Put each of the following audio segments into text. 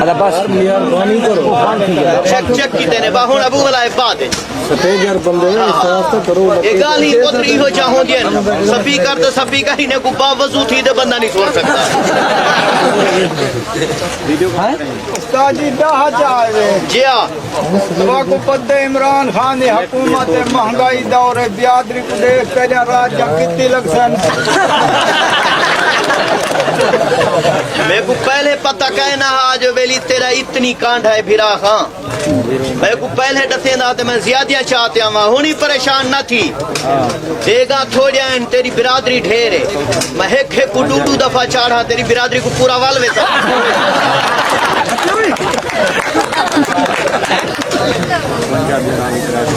अरे बस मेहरबानी करो चेक की देने बाहुन अबू वाला बात है 7000 बंदे साथ करो ये गाली उतरी हो चाहो दिए सभी कर तो सभी का ही ने गुब्बा वजू थी तो बंदा नहीं छोड़ सकता उस्ताद जी दहा जाए जी हाँ को पते इमरान खान ने हुकूमत महंगाई दौर बियादरी को देख पहले राजा कितनी लक्षण मेरे को पहले पता कहना आज वेली तेरा इतनी कांड है भिरा खां मेरे को पहले दसे ना तो मैं ज्यादा चाहते हूँ हुनी परेशान न थी देगा थोड़ा तेरी बिरादरी ढेर है मैं एक डू दफा चाड़ा तेरी बिरादरी को पूरा वाल वेता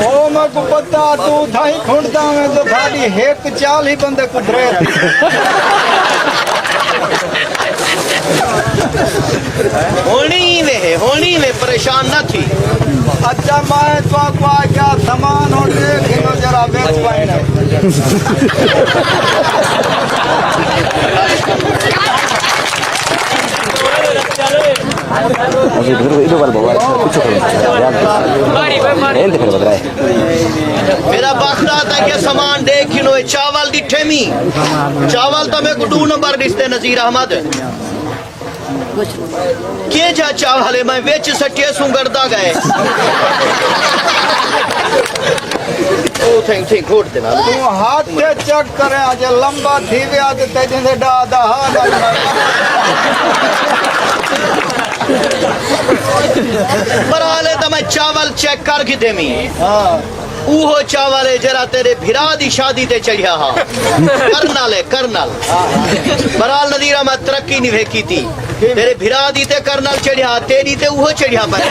ओ मैं को पता तू थाई खुंडता में तो थाली एक चाल ही बंदे को ड्रे होनी में परेशान न थी अच्छा मैं तो को क्या सामान और देखो जरा बेच पाए ना मेरा बखरा था कि सामान देख चावल दी ठेमी चावल तो मेरे को 2 नंबर रिश्ते नजीर अहमद के जा चावल है मैं बेच सटिए सुंगरदा गए ओ थिंग घोट देना तू हाथ से चेक करे आज लंबा थी वे आज तेजे से डादा बराले तो मैं चावल चेक कर के देमी हां उहो चावल है जरा तेरे भिरा दी शादी ते चढ़िया हा करनल बराल नदीरा में तरक्की नहीं वेखी थी तेरे भिरा दी ते करनल चढ़िया तेरी ते उहो चढ़िया पर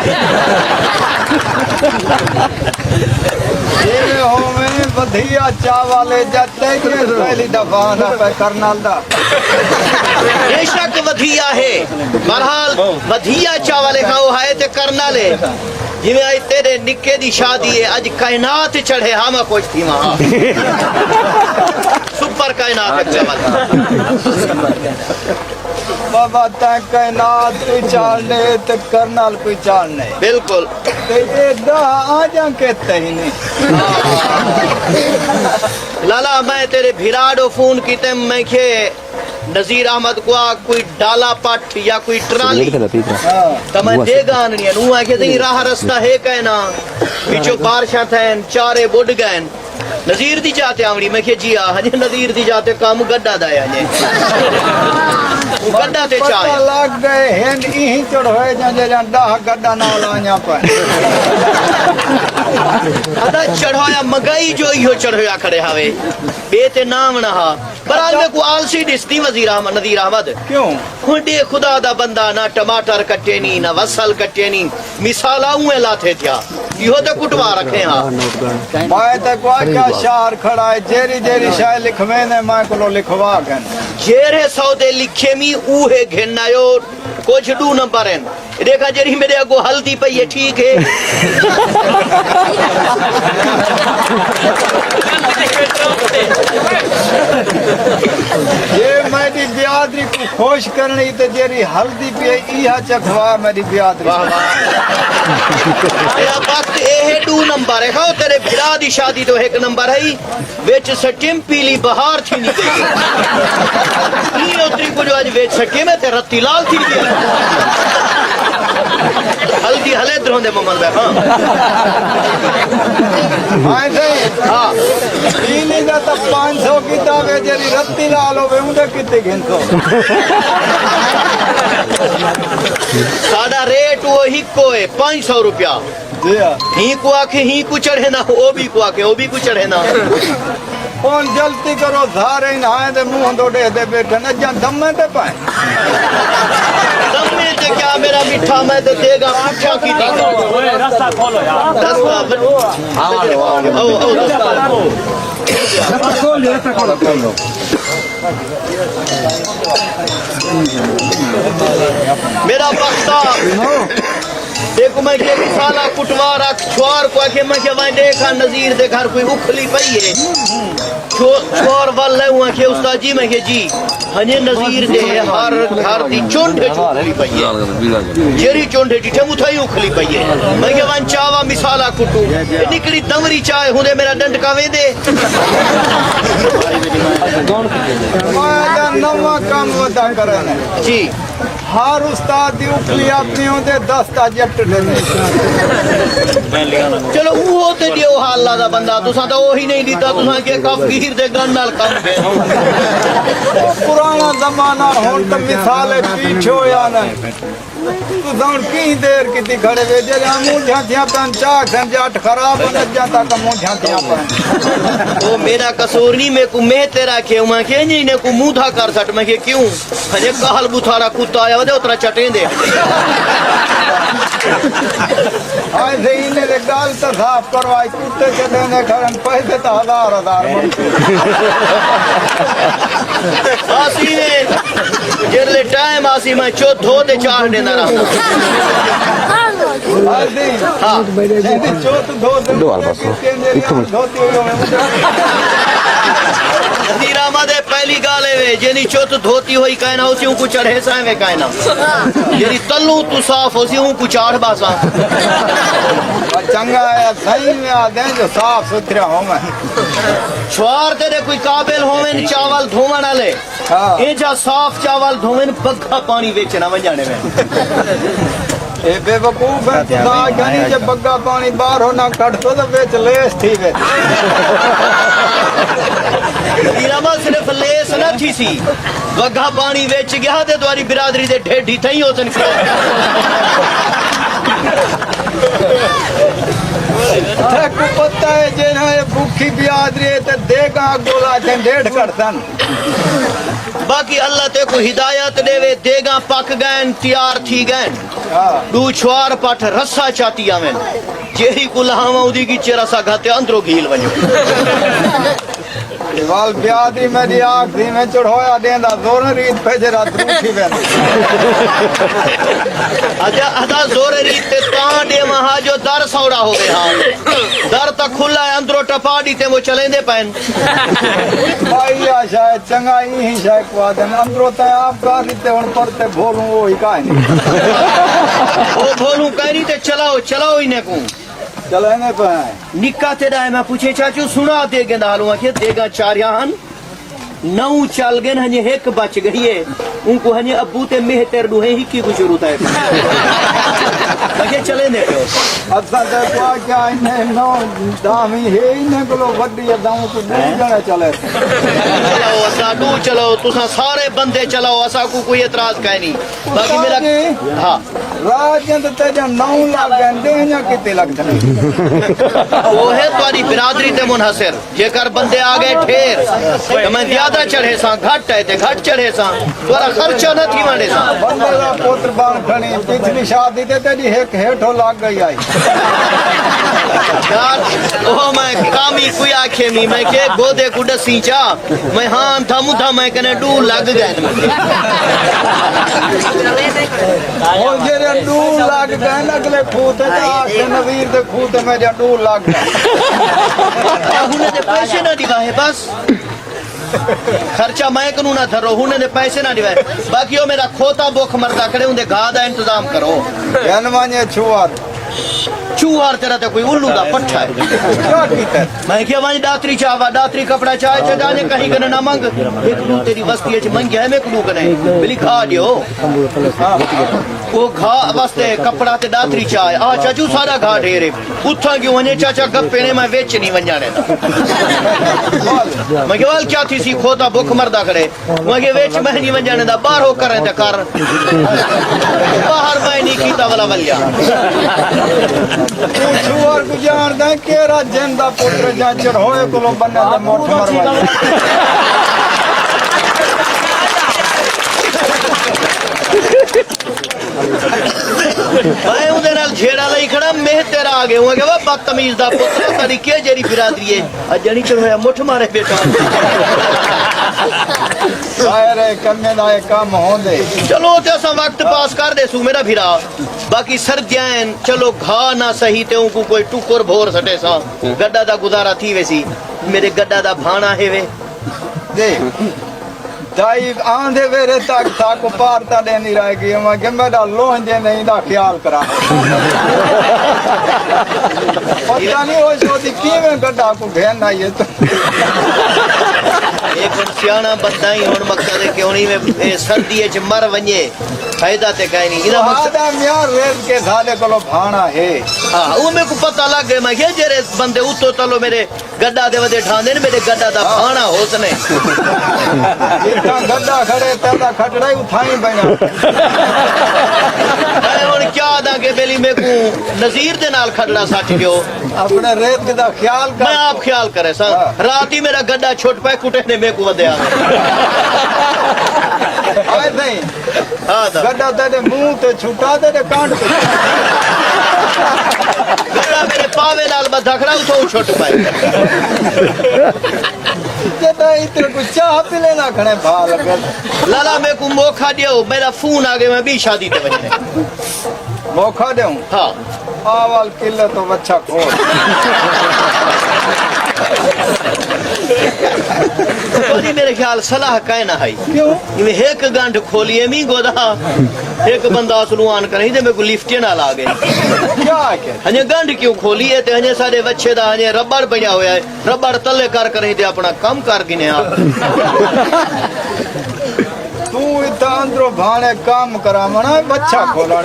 ये हो मैंने बढ़िया चावल है जते के पहली दफा ना पे करनल दा बेशक वधिया है बहरहाल वधिया चावल खाओ है ते करनल है जिਵੇਂ आज तेरे निक्के दी शादी है आज कायनात चढ़े हम कुछ थी वहां सुपर कायनात चावल बाबा तय कायनात पहचानने ते करनल पहचानने बिल्कुल ते ये दा आजा कहते ही नहीं लाला मैं तेरे भिराडो फोन कीते मैं के नजीर अहमद को कोई डाला पट या कोई ट्राली तो मैं देगा नहीं नु आके नहीं राह रास्ता है कहना पीछे बारिशा थैन चारे बुड गए नजीर दी जाते आवड़ी मैं के जी आ हजे नजीर दी जाते काम गड्ढा दाया ने गड्ढा ते चाय लग गए हैं यही चढ़ोए जे डा गड्ढा ना लाया पर अदा चढ़ाया मगाई जो इहो चढ़ोया खड़े हावे बेते नाम ना हा बराल में को आलसी दिसती वजीर अहमद नजीर अहमद क्यों खुदे खुदा दा बंदा ना टमाटर कटे नी ना वसल कटे नी मिसाला उए लाथे थिया इहो ते कुटवा रखे हां मैं तो को क्या शार खड़ा है जेरी जेरी शाय लिखवे ने मैं को लिखवा गन जेरे सौदे लिखे मी उहे घेनायो कुछ 2 नंबर है देखा जेरी मेरे अगो हल्दी पई है ठीक है ये मेरी बियादरी को खुश करनी तो जेरी हल्दी पे इहा चखवा मेरी बियादरी या बात ए 2 नंबर है खाओ तेरे भिरा दी शादी तो 1 नंबर है बेच सटिम पीली बहार थी नहीं गई ये उतरी को जो आज बेच सके में ते रत्ती लाल थी गई हल्दी हले द्रोंदे मोमन बे हां हां सही हां इनी दा तो 500 किताबे जेरी रत्ती लाल होवे उंदे किते गिनतो साडा रेट वो ही को है 500 रुपया ही को आके ही को चढ़े ना ओ भी को आके ओ भी को चढ़े ना कौन जल्दी करो सारे नहाए दे मुंह दोड़े दे बैठे न जा दमे ते पाए दमे ते क्या मेरा मिठा मैं तो देगा अच्छा की रास्ता खोलो यार रास्ता मेरा बख्ता देखो मैं के साला कुटवारा छोर को के मैं के वहां देखा नजीर दे घर कोई उखली पई है छोर वाले हुआ के उस्ताद जी मैं के जी हने नज़ीर दे हर घर दी चुंड उखली पई है जेरी चुंड डिठे मुथई उखली पई है मैं के वन चावा मिसाला कुटू निकली दमरी चाय हुंदे मेरा डंडका वेंदे मैं नवा काम वदा करने जी हर उस्ताद दी उखली अपनी होंदे 10 ता जट देने चलो वो ते दियो हाल दा बंदा तुसा तो ओही नहीं दीता तुसा के कफीर दे गन नाल काम के पुराना जमाना हुन तो मिसाल पीछे होया ना तू दौड़ की देर की खड़े वे जे मुंह झांथिया पन चाक झंझट खराब न जाता का मुंह झांथिया पन वो मेरा कसूर नहीं मैं को मैं तेरा के मैं के नहीं ने को मुंह था कर सट मैं के क्यों हजे कहल बुथारा कुत्ता आया वदे उतरा चटे दे आए से इने दे गाल तो साफ करवाई कुत्ते के देने खरन पैसे तो हजार हजार आसी ने जेले टाइम आसी मैं चो धो दे चार देना रहा आदि हां जी चौथ दो बस धोती हो नज़ीर अहमद पहली गाल वे जेनी चोत धोती हुई कहना उसी को चढ़े सा वे कहना जेनी तल्लू तू साफ होसी हूं को चाढ़ बासा चंगा है सही में आदे जो साफ सुथरा हो मैं छुआर तेरे कोई काबिल होवेन चावल धोवण वाले हां ए जा साफ चावल धोवेन बग्गा पानी बेचना वजाने में ए बेवकूफ है खुदा जानी जब बग्गा पानी बाहर होना कट तो बेच लेस थी वे इरामा सिर्फ लेस न थी सी बग्गा पानी बेच गया ते तुम्हारी बिरादरी दे ढेडी थई होसन को पता है जे ना भूखी बिरादरी ते देगा गोला झंडेड़ करतन बाकी अल्लाह ते को हिदायत देवे देगा पक गए तैयार थी गए हां दू छुआर पठ रस्सा चाती आवेन जेही कुलहावा उदी की चरसा घाते अंदरो घील वजो वाल बिरादरी मेरी आखरी में चढ़ोया देंदा जोर रीत पैसे रात रूठी वे अदा जोर रीत ते तांडे महा जो दर सौड़ा हो गए हां दर तक खुला है अंदरो टपाड़ी ते वो चलेंदे पैन भाई आ शायद चंगाई ही शायद को आदम अंदरो ते आप का रीते हुन परते भोलू वो ही काहे ओ भोलू कहनी ते चलाओ चलाओ इने को चलने पे निक्का तेरा है मैं पूछे चाचू सुना दे के दालू आखे देगा चार यान नौ चल गए हने एक बच गई है उनको हने अब्बू ते मेहतर दुहे ही की कुछ जरूरत है आगे चले ने असा ते को क्या इने नो दामी है इने को वड्डी दाऊ को दू जने चले चलो असा दू चलो तुसा सारे बंदे चलो असा को कोई एतराज काहे नहीं बाकी मेरा हां राजन ते जो 9 लाख गंदे या किते लगदे वो है तुम्हारी बिरादरी ते मुनहसर जेकर बंदे आ गए ठेर तो मैं ज्यादा चढ़े सा घट है ते घट चढ़े सा तोरा खर्चा न थी माने सा बंदे दा पुत्र बाण खणी पिछली शादी ते तेरी एक हेठो लाग गई आई यार ओ मैं कामी कोई आखे नहीं मैं के गोदे को दसी चा मैं हां था मुधा मैं कने डू लग गए और जेरे 2 लाख गए अगले खूते आखे नवीर दे खूते में जा 2 लाख हुने दे पैसे ना दिवाए बस खर्चा मैं कनू ना धरो हुने दे पैसे ना दिवाए बाकी ओ मेरा खोता भूख मरदा खड़े उंदे घा दा इंतजाम करो जनमाने छुआर चूहार तेरा तो कोई उल्लू दा पट्ठा है क्या कीता मैं क्या वही दात्री चावा दात्री कपड़ा चाहे चटाने कहीं कने ना मंग एक लू तेरी बस्ती च मंग है मैं कलू कने बिली खा दियो वो घा वास्ते कपड़ा ते दात्री चाहे आ चाचू सारा घा ढेरे उठा क्यों वने चाचा गप्पे ने मैं वेच नहीं वंजाने मैं के वाल क्या थी सी खोता भूख मरदा खड़े मैं के वेच मैं नहीं वंजाने दा बाहर हो करे ते कर बाहर मैं नहीं कीता वाला वलिया छुआर गुजार दे केरा जिंदा पुत्र जाचर होए कोलो बन्ने दा मोठ मरवा मैं उदे नाल झेड़ा लई खड़ा मेह तेरा आ गए हुआ के वा बदतमीज दा पुत्र तेरी के जेरी बिरादरी है अजनी चढ़ होया मुठ मारे बेटा सारे कन्ने दा काम होंदे चलो ते असा वक्त पास कर दे सु मेरा भिरा बाकी सर्दियां चलो घा ना सही ते उनको कोई टुकुर भोर सटे सा गड्डा दा गुजारा थी वैसी मेरे गड्डा दा भाना है वे दे दाई आंधे वेरे तक पारता देनी रहेगी मैं कि मेरा लोंजे नहीं दा ख्याल करा पता नहीं हो सोती किवें गड्ढा को घेन आई है तो एक सियाना बंदा ही हुन मकसद है कि उन्हीं में सर्दी च मर वने फायदा ते काई नहीं इना आदम यार रेत के साले को भाना है हां वो मेरे को पता लग गया मैं जेरे बंदे उतो तलो मेरे गड्ढा दे वदे ठांदे ने मेरे गड्ढा दा भाना होसने इतना गड्ढा खड़े तेदा खटड़ा ही उठाई बना अरे हुन क्या दा के बेली मेरे को नजीर दे नाल खटड़ा सट गयो अपने रेत दा ख्याल कर मैं आप ख्याल करे सा रात ही मेरा गड्ढा छोट पे कुटे ने मेरे को वदया आए नहीं हां दा गड्ढा तेरे मुंह ते छुटा तेरे कांड पे गड्ढा मेरे पावे नाल बधा खड़ा उठो छोट पाए जेता इतने कुछ चाह पी लेना खने भाल लगे लाला मेरे को मौका दियो मेरा फोन आ गया मैं भी शादी ते वजने मौका दूं हां आवाल किले तो बच्चा खोल कोई मेरे ख्याल सलाह काए ना है क्यों इवे एक गांठ खोलिए मी गोदा एक बंदा सुनुआन करे दे मेरे को लिफ्ट ना ला गए क्या है हने गांठ क्यों खोली है ते हने साडे बच्चे दा हने रबड़ पया होया है रबड़ तले कर करे ते अपना काम कर गिने आप तू इतना अंदरो भाने काम करा मना बच्चा खोला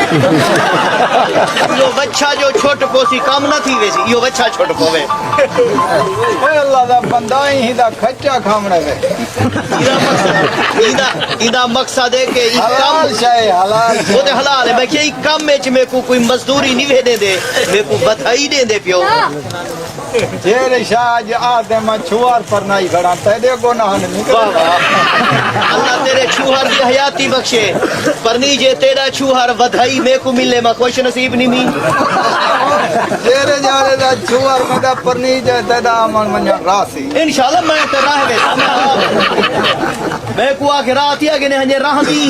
यो बच्चा जो छोट पोसी काम न थी वैसी यो बच्चा छोट पोवे ओए अल्लाह दा बंदा ही दा खच्चा खामने वे इदा मकसद है कि इस काम हलाल शाय हलाल वो ते हलाल है मैं कि इस काम में मेरे को कोई मजदूरी नहीं वे दे मेरे को बधाई दे पियो जेरे शाज आदे मछुआर पर नहीं खड़ा तेरे को ना निकल वाह वाह अल्लाह तेरे छुहर की हयाती बख्शे परनी जे तेरा छुहर बधाई मेरे को मिले मैं खुश नसीब नहीं मी जेरे जारे दा छुआर मदा पर नहीं जे तेरा मन मन रासी इंशाल्लाह मैं ते राह वे मैं को आके रात ही आगे ने हने राह दी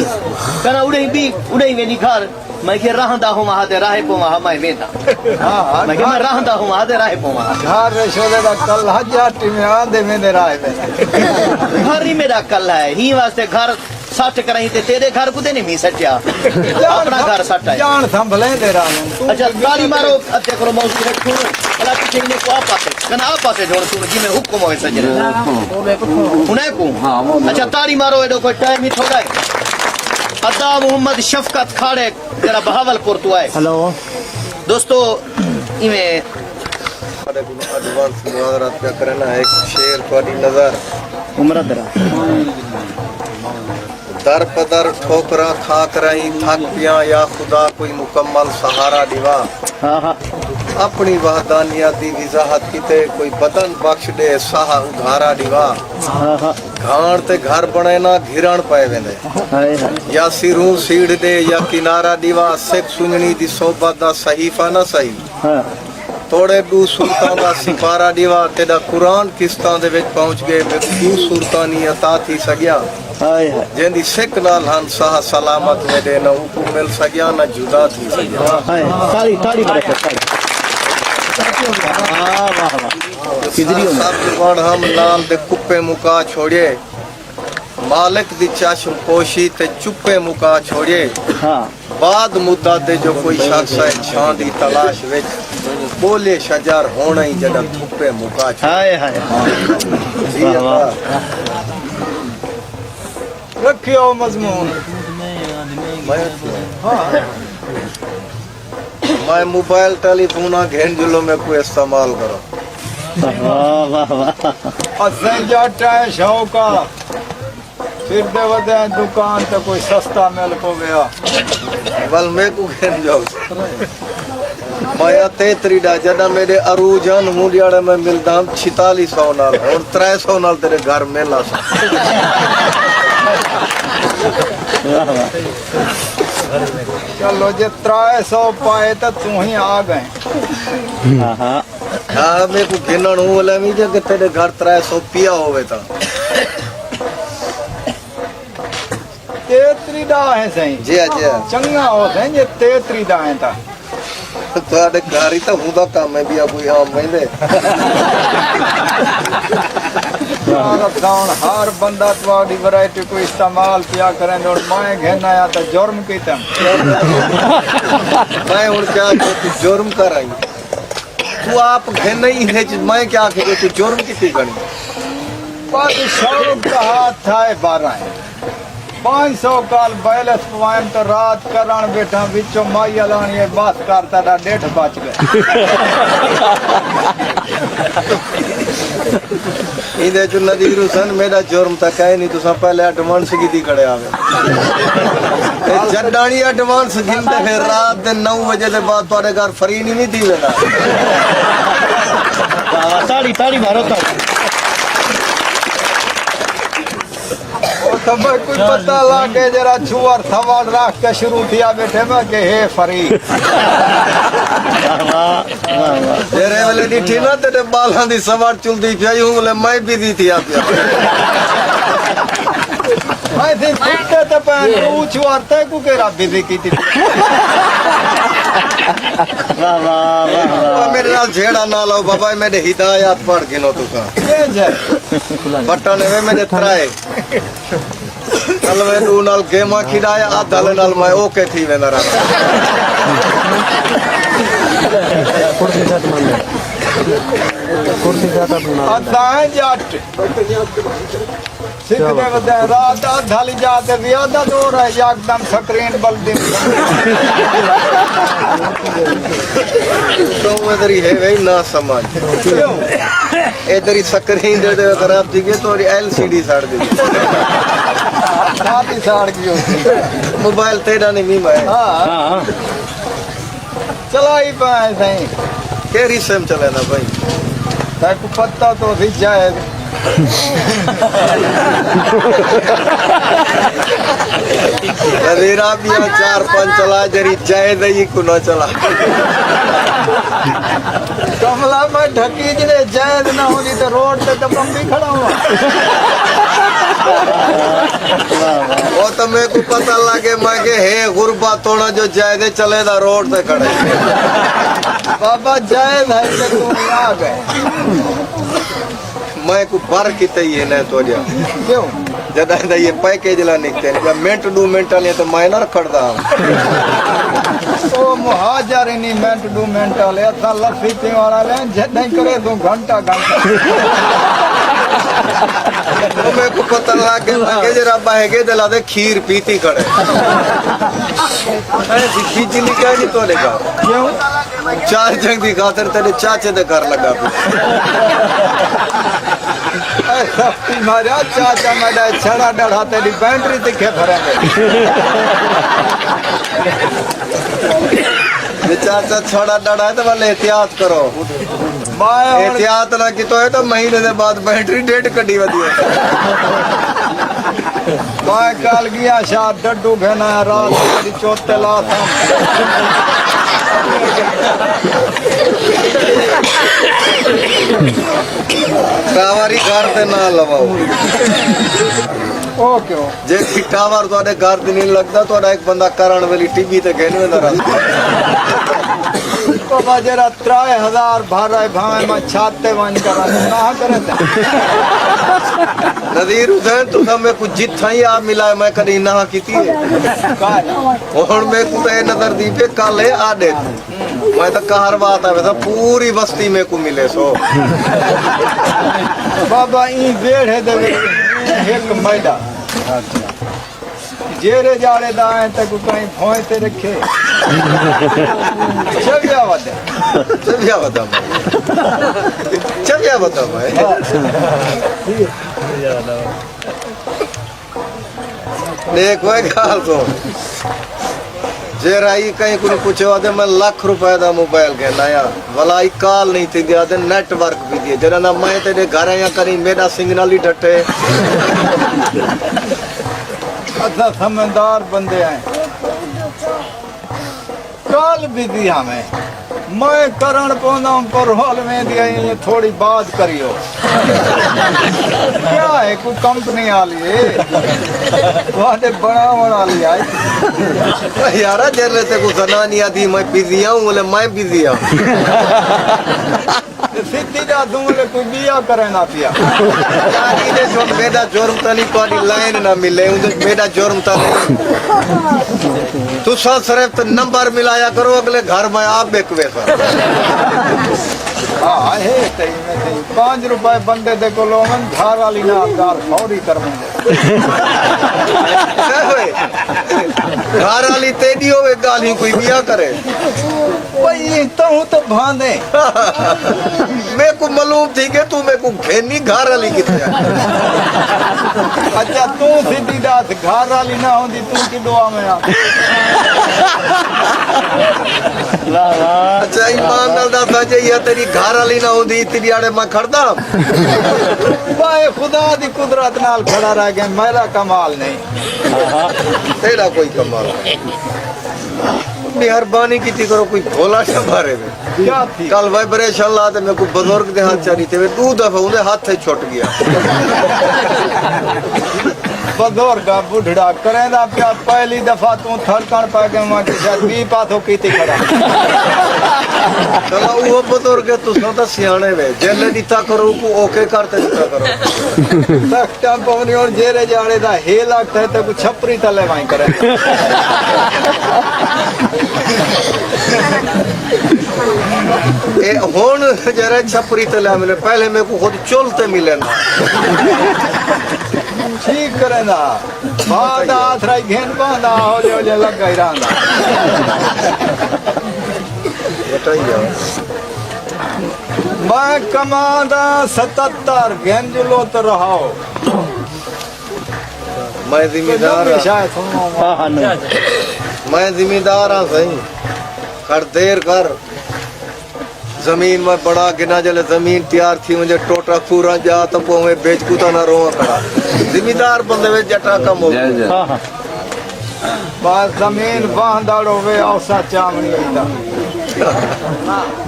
कना उड़े वेनी घर मैं के रहंदा हूं वहां ते राह पो वहां मैं वेंदा हां मैं के मैं रहंदा हूं वहां ते राह पो वहां घर रे शोले दा कल हजाटी में आंदे में दे राय में घर ही मेरा कल है ही वास्ते घर सट कराई ते तेरे घर को दे नहीं मी सटिया अपना घर सट है जान संभले दे रहा हूं अच्छा गाड़ी मारो अत्ते करो मौसी रखो भला पीछे ने को पासे कना आप पासे जोड़ सुन जी में हुक्म होए सजरे उन्हें को अच्छा ताड़ी मारो एडो कोई टाइम ही थोड़ा है अदा मोहम्मद शफकत खाड़े जरा बहावलपुर तो आए हेलो दोस्तों इमे एडवांस मुहावरा क्या करना है एक शेर थोड़ी नजर उम्र दरा दर पदर ठोकरा खाक रही थक पिया या खुदा कोई मुकम्मल सहारा दिवा हां हां अपनी वहदानियत दी वजाहत कीते कोई बदन बख्श दे साह उधारा दिवा हां हां घाण ते घर बने ना घिरण पए वेंदे हाय हाय या सिरू सीड़ दे या किनारा दिवा सिख सुननी दी सोबत दा सहीफा ना सही हां तोड़े दू सुल्तान दा सिपारा दिवा तेरा कुरान किस्तां दे विच पहुंच गए मैं दू सुल्तानी अता थी सगया हाय हाय जेंदी सिख नाल हन साह सलामत में दे न हुकुम मिल सगया न जुदा थी सगया हाय ताड़ी ताड़ी बरकत ताड़ी वाह वाह वाह किधरी हो सब वण हम नाल दे कुप्पे मुका छोड़े मालिक दी चश्म पोशी ते चुप्पे मुका छोड़े हां बाद मुद्दा दे जो कोई शख्स है छां दी तलाश विच बोले शजर होना ही जड़ा थुप्पे मुका छोड़े हाय हाय जी अल्लाह रखियो मजमून मैं मोबाइल टेलीफोन घेन जुलो में कोई इस्तेमाल करो वाह वाह वाह असें जाटा है शौका फिर दे वदे दुकान ते कोई सस्ता मिल को गया बल मैं को घेन जाओ मैं तेतरी डा जदा मेरे अरूजन मुंडियाड़े में मिलदा 4600 नाल और 300 नाल तेरे घर मेला सा चलो जे 300 पाए तो तू ही आ गए हां हां हां मैं को घेनण हूं वाला मी जे कि तेरे घर 300 पिया होवे ता तेतरी दा है सही जी जी चंगा हो सही जे तेतरी दा है ता ਤੁਹਾਡੇ ਘਰ ਹੀ ਤਾਂ ਹੁੰਦਾ ਕੰਮ ਹੈ ਵੀ ਆ ਕੋਈ ਆਮ ਕਹਿੰਦੇ हर बंदा तुम्हारी वैरायटी को इस्तेमाल किया करें और मैं घेना या तो जुर्म की तम मैं हूँ क्या तू जुर्म कर आई तू आप घेना ही है मैं क्या कहे तू जुर्म की गणी पर शौक का हाथ था 12 है 500 काल बैलेंस पवाएं तो रात करण बैठा बिचो माई अलानी ये बात करता था 1.5 बच गए इधर जो नदीर हुसैन मेरा जुर्म तक है नहीं तुसा पहले एडवांस की दी खड़े आवे जड्डानी एडवांस गिनते फिर रात दे 9 बजे के बाद तुम्हारे घर फ्री नहीं थी वेला ताड़ी ताड़ी मारो ताड़ी तो मैं कुछ पता लागे जरा छुआर थवाड़ रख के शुरू किया बैठे में के हे फरी तेरे वाले दी थी ना तेरे बालां दी सवार चुलदी पियाई हूं मैं भी दी थी आप मैं थे कुत्ते ते पैन तू छुआर ते को के रब दी की थी वाह वाह वाह मेरे नाल झेड़ा ना लाओ बाबा मेरे हिदायत पढ़ गिनो तुसा ये जे बटन वे मेरे तराए कल मैं तू नाल गेमा खिलाया आधा नाल मैं ओके थी वेंदा रहा अदा जट सीखने बदे रात आधाली जाते ज्यादा दूर है एकदम स्क्रीन बल्दी तो इधर ही है भाई ना समझ इधर ही स्क्रीन दे दे खराब थी गई तो एलसीडी साड़ दी साड़ी साड़ की होती मोबाइल तेरा नहीं मी मैं हाँ चलाई पाए सही केरी सेम चले ना भाई ताकि पत्ता तो भी जाए मेरा भी 4-5 चला जरी जाए दही को न चला कमला में ढकी जने जायद ना होनी तो रोड पे तो बम भी खड़ा हुआ वो तो मेरे को पता लगे मैं के हे गुरबा तोड़ा जो जायद चले दा रोड पे खड़े बाबा जायद है कि तू आ गए मैं को बर किते ही है न तो जा क्यों जदा ये पैकेज ला निकते हैं मिनट 2 मिनट ले तो मैं ना खड़दा ओ मुहाजर नहीं मिनट 2 मिनट ले अथा लफी पी वाला ले जद नहीं करे तू घंटा तो मेरे को पता लगे मैं के जरा बहगे दिला दे खीर पीती खड़े ऐसी बिजली क्या नहीं तो लेगा क्यों 4 जंग दी खातिर तेरे चाचे दे घर लगा सस्ती मारा चाचा मेरा छड़ा डढ़ा तेरी बैटरी दिखे भरेंगे चाचा छोड़ा डड़ा है तो वाले एहतियात करो एहतियात ना की तो है तो महीने के बाद बैटरी 1.5 कड़ी वधी है मैं कल गया शायद डड्डू भेना रात मेरी चौथे ला था टावर ही घर से ना लगाओ ओ क्यों जे की टावर तुम्हारे घर से नहीं लगता तो एक बंदा करण वाली टीवी ते कहने में बाबा जरा 3000 भरा भावे में छाते वन करा ना करे नदीर हुसैन तू हमें कुछ जिथा ही आप मिला मैं कभी ना कीती है और मैं को तो नजर दी पे कल है आडे मैं तो कहर बात है वैसा पूरी बस्ती में को मिले सो बाबा ई बेड़ है दे एक मैदा जेरे जाड़े दाए तक कहीं भोए ते रखे चलिया बता भाई देख भाई गाल तो जेराई कहीं को पूछे वादे मैं ₹1,00,000 का मोबाइल के नया वलाई कॉल नहीं थी दिया दे नेटवर्क भी दिए जरा ना मैं तेरे घर या करी मेरा सिग्नल ही डटे अच्छा समझदार बंदे हैं कल भी दिया मैं करण पौधा पर हॉल में दिया ये थोड़ी बात करियो क्या है कोई कंपनी वाली है वादे बड़ा वाली है यार जर ते को जनानिया थी मैं बिजी हूं बोले मैं बिजी हूं सिद्धि दा दूले कोई बिया करे ना पिया यार इधर जो मेरा जुर्म तो नहीं कोई लाइन ना मिले उधर मेरा जुर्म तो नहीं तू सिर्फ तो नंबर मिलाया करो अगले घर में आप बेकवे हाँ है तई में तई 5 रुपए बंदे दे को लोगन घर वाली ना गाल फौरी कर मंगे घर वाली तेरी होवे गाली कोई बिया करे भाई तो भांदे मैं को मालूम थी कि तू मैं को घेनी घर वाली कितने अच्छा तू सीधी दास घर वाली ना होंदी तू की दुआ में आ वाह वाह अच्छा ईमान नाल दस ये तेरी घर वाली ना होंदी तेरी आड़े मैं खड़दा भाई खुदा दी कुदरत नाल खड़ा रह गया मेरा कमाल नहीं तेरा कोई कमाल मेहरबानी की करो कोई भोला सा बारे में क्या थी कल वाइब्रेशन ला ते मेरे को बुजुर्ग दे हाथ चली थे 2 दफा उनके हाथ से छुट गया बुजुर्ग बुढ़ड़ा करेंदा प्या पहली दफा तू थड़कण पा के मां के शायद 20 पाथो कीती खड़ा चलो वो बुजुर्ग तू तो सियाणे वे जेल दिता करो को ओके करते दिता करो तख्ता पवनी और जेरे जाने दा हे लगता है तो कुछ छपरी तले वाई करे ए होन जरा छपरी तले मिले पहले मेरे को खुद चलते मिले ना ठीक करेंदा बाद आथराई घेन बांधा होले होले लग गई रहंदा बताइए मैं कमांदा 77 घेन जुलो तो रहो मैं जिम्मेदार शायद सुनो हाँ हाँ नहीं मैं जिम्मेदार हाँ सही कर देर कर जमीन में बड़ा गिना जले जमीन तैयार थी मुझे टोटा पूरा जा तो वो मैं बेच कुता ना रोवा खड़ा जिम्मेदार बंदे में जटा कम हो हाँ हाँ बस जमीन बांधाड़ो वे औसा चामनी गईदा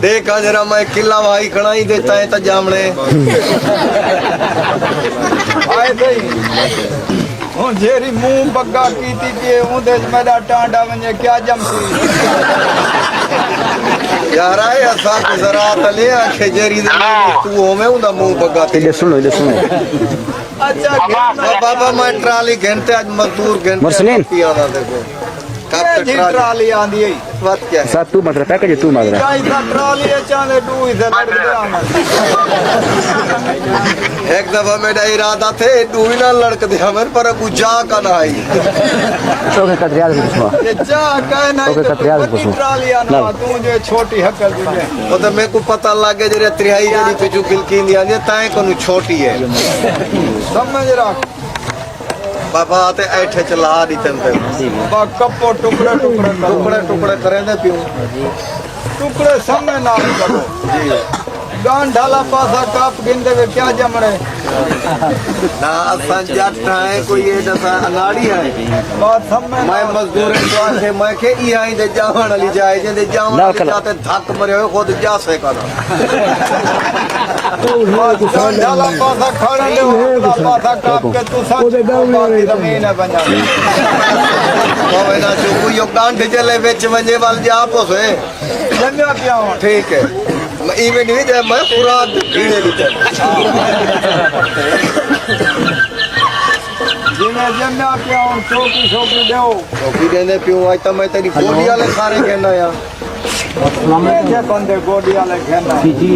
देखा जरा मैं किला भाई खड़ा ही देता है तो जामने आए सही हूं जेरी मुंह बग्गा कीती के उंदे मेरा टांडा वने क्या जमसी यार आए ऐसा जरा तले आखे जेरी तू होमे उंदा मुंह बग्गा इधर सुनो अच्छा बाबा मैं ट्राली घंटे आज मजदूर घंटे मुरसलीन। पियाना देखो कब तक ट्राली आंदी है बात क्या है साथ तू मत रहा पैकेज तू मत रहा चाइदा ट्राली है चाले डू इधर लड़के आना एक दफा मेरा इरादा थे डूई ना लड़क दे हमें पर गुजा का ना आई ओके कतरियाज पूछो ये जा कहना ओके, कतरियाज पूछो। ट्राली आना तू जो छोटी हक्कल तुझे वो तो मेरे को पता लगे जरे त्रिहाई जड़ी पे जो गिलकी दिया ने ताए कोनु छोटी है समझ रहा बाबा आते ऐठे चला दी तंते बा कपो टुकड़े टुकड़े करो टुकड़े टुकड़े करे दे पियो टुकड़े समय ना करो जी गान ढाला पासा काप गिंदे वे क्या जमड़े ना संजट है कोई ये जैसा अनाड़ी है बात समय मैं मजदूर से मैं के ई आई दे जावन वाली जाए जे जावन वाली जाते धक मरे हो खुद जा से करो गान ढाला पासा खड़ा ले पासा काप के तू सच बाकी जमीन है बंजा तो ना जो कोई योगदान चले बेच मंजे वाल जा पोसे जन्या क्या हो ठीक है मैं इवेंट नहीं जाए मैं पूरा भीड़े बीते जिन्हें जन्या क्या हो चौकी चौकी देओ चौकी देने पियो आज तो मैं तेरी गोली वाले सारे कहना यार ये बंदे गोडी वाले खेलना जी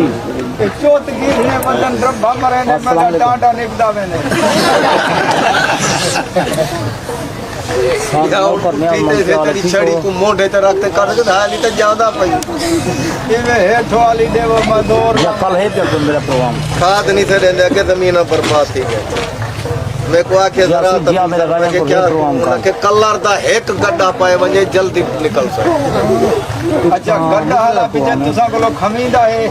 चौथ गिरने मदन ब्रह्मा मरे ने मेरा डांडा निपदा मैंने तेरी छड़ी को मोढ़े ते रखते कर के हाली तो ज्यादा पई इवे हेठ वाली देवो मदोर कल है तो मेरा प्रोग्राम खाद नहीं थे देंगे के जमीन पर पास थी गए मैं को आके जरा तब के क्या के कलर दा एक गड्ढा पाए वने जल्दी निकल सके अच्छा गड्ढा हला पीछे तुसा को खमीदा है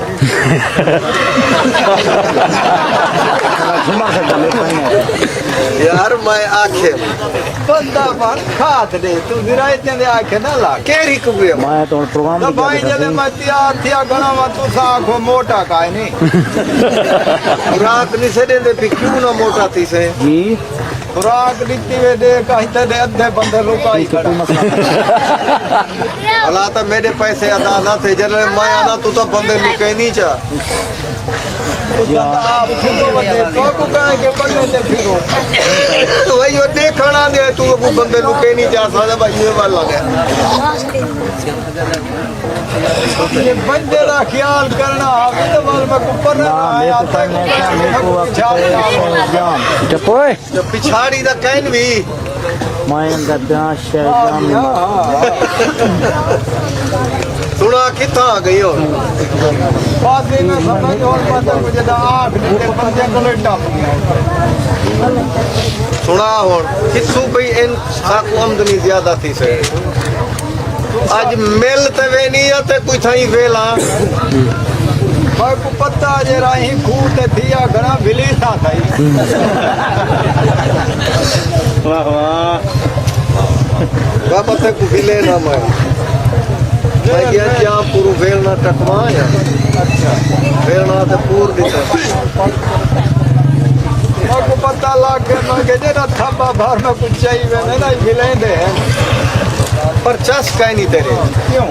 यार मैं आखे बंदा बन खात दे तू गिराए ते आखे ना ला केरी कुबे मैं तो प्रोग्राम तो भाई जले मैं तैयार थिया घणा मा तुसा को मोटा काई नहीं रात नहीं से दे फिर क्यों ना मोटा थी से जी खुराक दिखती वे दे कहीं ते अद्धे बंदे लुकाई खड़ा भला तो मेरे पैसे अदा ना थे जब मैं आना तू तो बंदे लुके नहीं चा आप खुद बंदे को कहे के बंदे ते फिरो तो वही वो देखना दे तू वो बंदे लुके नहीं जा सकता भाई ये वाला गया ये बंदे का ख्याल करना आगे तो वाल में ऊपर ना आया था Depois, जो पिछाड़ी दा कहन भी mãe da dança, सुना कितना आ गई हो बात में समझ और पता मुझे दा 8 घंटे बंदे को लेटा सुना हो किसू भाई इन साकू आमदनी ज्यादा थी से आज मिल ते वे नहीं आते कोई थाई वेला भाई को पता जे राही खूट थिया घना बिली था थई वाह वाह बाबा ते को विले ना मैं गया क्या पूरा वेलना टकवाया अच्छा वेलना ते पूर दिता भाई को पता लग गया मैं के जेरा थब्बा भर में कुछ चाहिए ना बिले दे पर चस कहीं नहीं तेरे क्यों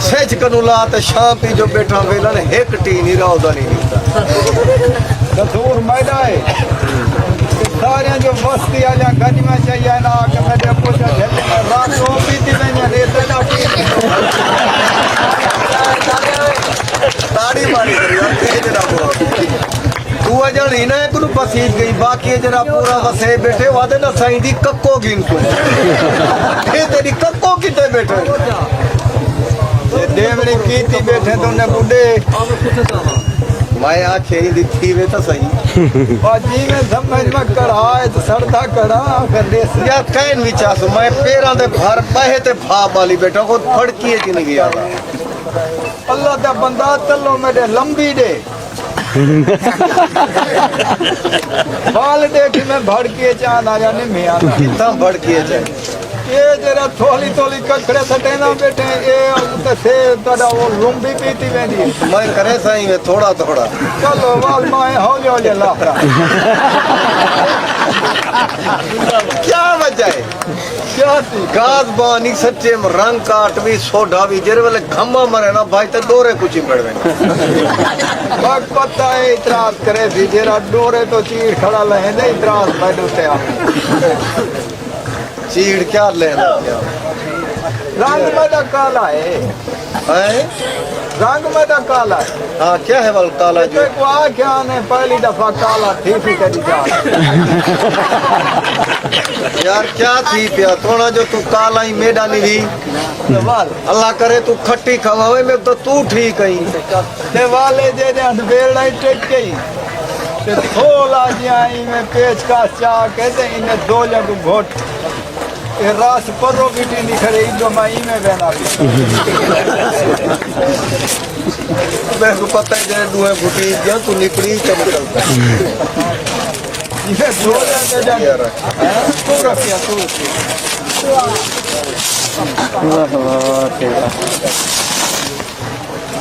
सेज कनुला ते शाम पी जो बैठा वेला ने एक टी नहीं रौदा नहीं निकलता दसूर मैदा है सारे जो मस्ती आजा गज में चाहिए ना कि मेरे पूछा झेले में रात को पीती नहीं रेत ना ताड़ी मारी करी यार तेज ना बोल तू अजण ही ना एक नु बसीज गई बाकी जरा पूरा वसे बैठे वादे ना साईं दी कक्को गिन तू ये तेरी कक्को किते बैठे ये देवरी कीती बैठे तुमने बुढ़े मैं आखे ही दिखी वे तो सही और जी में समझ में कड़ा है तो सड़ता कड़ा फिर देश या कहन विचास मैं पैरां दे भर बहे ते भाप वाली बैठा को फड़की च नहीं गया अल्लाह दा बंदा तलो मेरे लंबी दे बाल देख मैं भड़के चांद आ जाने में आना कितना भड़की जाए ये जरा थोली थोली ककड़े सटे ना बैठे ये तो से तड़ा वो लंबी पीती वेंदी मैं करे साईं में थोड़ा थोड़ा चलो वाल माए हो ले लाफरा क्या वजह है क्या थी गाज बानी सच्चे में रंग काट भी सोडा भी जेरे वाले घम्मा मरे ना भाई ते डोरे कुछ ही पड़वे बाग पता है इतराज करे थी जरा डोरे तो चीड़ खड़ा लहे दे इतराज बैठो ते आप चीड़ क्या लेना रंग में काला है है रंग में काला है हाँ क्या है वाल काला जो को आख्या ने पहली दफा काला थी करी जा यार क्या थी पिया थोड़ा जो तू काला ही मेडा नहीं भी अल्लाह करे तू खट्टी खवावे में तो तू ठीक है ते वाले जे बेड़ा टेक गई ते थोला जियाई में पेच का चा कहते इन्हें दो जग घोट ये रास परो बिटी निखरे इधो माई में बना मैं को पता है जेरे दुए बुटी जा तू निकली चमकता ये दो जग यार तू रखिया तू वाह वाह तेरा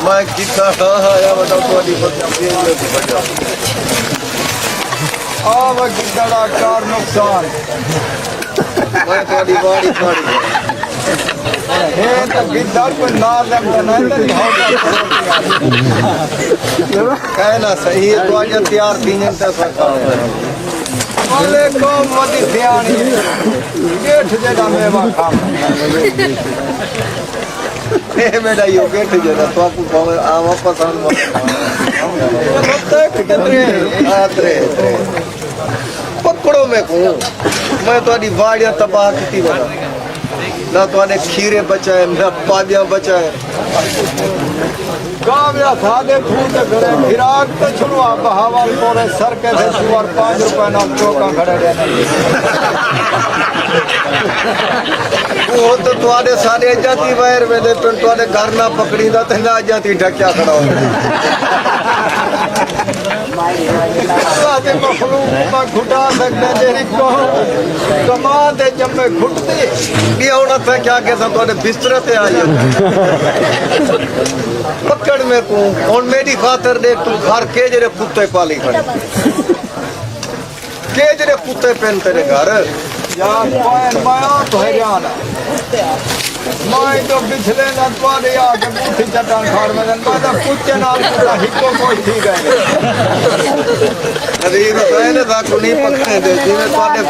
मैं कितना आया बताओ तुम्हारी बच्ची में बजा आव गिदड़ा कार नुकसान मैं तुम्हारी बाड़ी हे तो गिदड़ को ना लग नहीं तो कहना सही है तो आज तैयार तीन तक वाले को मदी ध्यानी गेठ जगह में वाखा ए बेटा यो गेट जरा तो आपको आ वापस आन तक कितने आतरे पकड़ो मैं कहूँ मैं तुम्हारी वाड़ियाँ तबाह की बना ना तुम्हारे खीरे बचाए ना पादियाँ बचाए गाँव या था दे फूट घरे फिराक तो छुड़वा बहावल कोरे सर के से सुवर 5 रुपए ना चौका खड़े रहने वो तो तुम्हारे सारे जाती वायर में दे तो तुम्हारे घर ना पकड़ी ना तो ना जाती ढक्या खड़ा आते मखलूक में घुटा सकते तेरी को कमा दे जब मैं घुटते ये होना था क्या कहता तुम्हारे बिस्तर पे आई पकड़ में को और मेरी खातर देख तू घर के जरे कुत्ते पाली खड़े के जरे कुत्ते पहन तेरे घर यार पायन माया तो हैरान मैं तो पिछले न तुम्हारे आके बूठी चट्टान खाड़ में मैं तो कुत्ते नाल पूरा हिक्को कोई ठीक है नदीर तो है ना कुनी पकड़े दे जिन्हें तुम्हारे